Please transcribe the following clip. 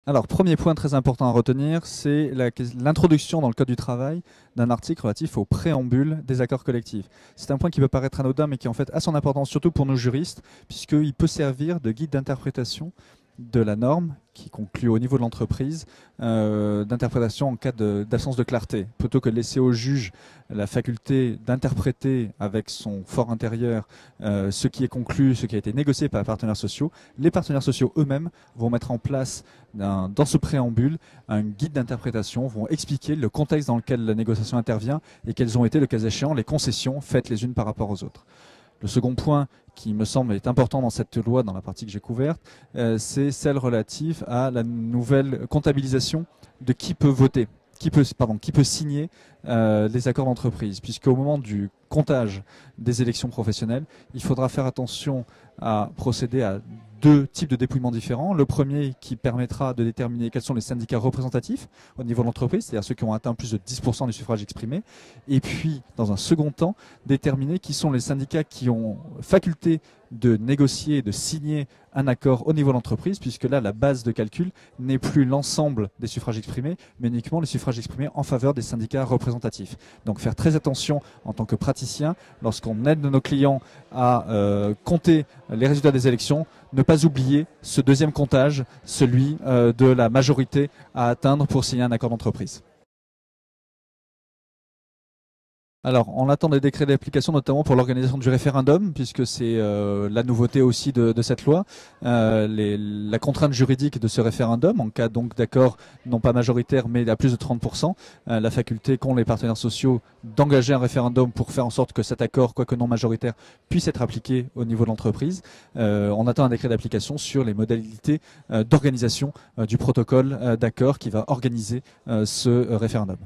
Alors, premier point très important à retenir, c'est l'introduction dans le Code du travail d'un article relatif au préambule des accords collectifs. C'est un point qui peut paraître anodin, mais qui en fait a son importance surtout pour nos juristes, puisqu'il peut servir de guide d'interprétation de la norme qui conclut au niveau de l'entreprise, d'interprétation en cas d'absence de clarté. Plutôt que de laisser au juge la faculté d'interpréter avec son fort intérieur ce qui est conclu, ce qui a été négocié par les partenaires sociaux, les partenaires sociaux eux-mêmes vont mettre en place dans ce préambule un guide d'interprétation, vont expliquer le contexte dans lequel la négociation intervient et quelles ont été, le cas échéant, les concessions faites les unes par rapport aux autres. Le second point qui me semble est important dans cette loi, dans la partie que j'ai couverte, c'est celle relative à la nouvelle comptabilisation de qui peut voter, qui peut signer les accords d'entreprise, puisqu'au moment du comptage des élections professionnelles, il faudra faire attention à procéder à deux types de dépouillements différents. Le premier qui permettra de déterminer quels sont les syndicats représentatifs au niveau de l'entreprise, c'est-à-dire ceux qui ont atteint plus de 10% du suffrage exprimé. Et puis, dans un second temps, déterminer qui sont les syndicats qui ont faculté de négocier, de signer un accord au niveau de l'entreprise, puisque là, la base de calcul n'est plus l'ensemble des suffrages exprimés, mais uniquement les suffrages exprimés en faveur des syndicats représentatifs. Donc faire très attention en tant que praticien, lorsqu'on aide nos clients à compter les résultats des élections, ne pas oublier ce deuxième comptage, celui de la majorité à atteindre pour signer un accord d'entreprise. Alors, on attend des décrets d'application, notamment pour l'organisation du référendum, puisque c'est la nouveauté aussi de cette loi. La contrainte juridique de ce référendum, en cas donc d'accord non pas majoritaire, mais à plus de 30%, la faculté qu'ont les partenaires sociaux d'engager un référendum pour faire en sorte que cet accord, quoique non majoritaire, puisse être appliqué au niveau de l'entreprise. On attend un décret d'application sur les modalités d'organisation du protocole d'accord qui va organiser ce référendum.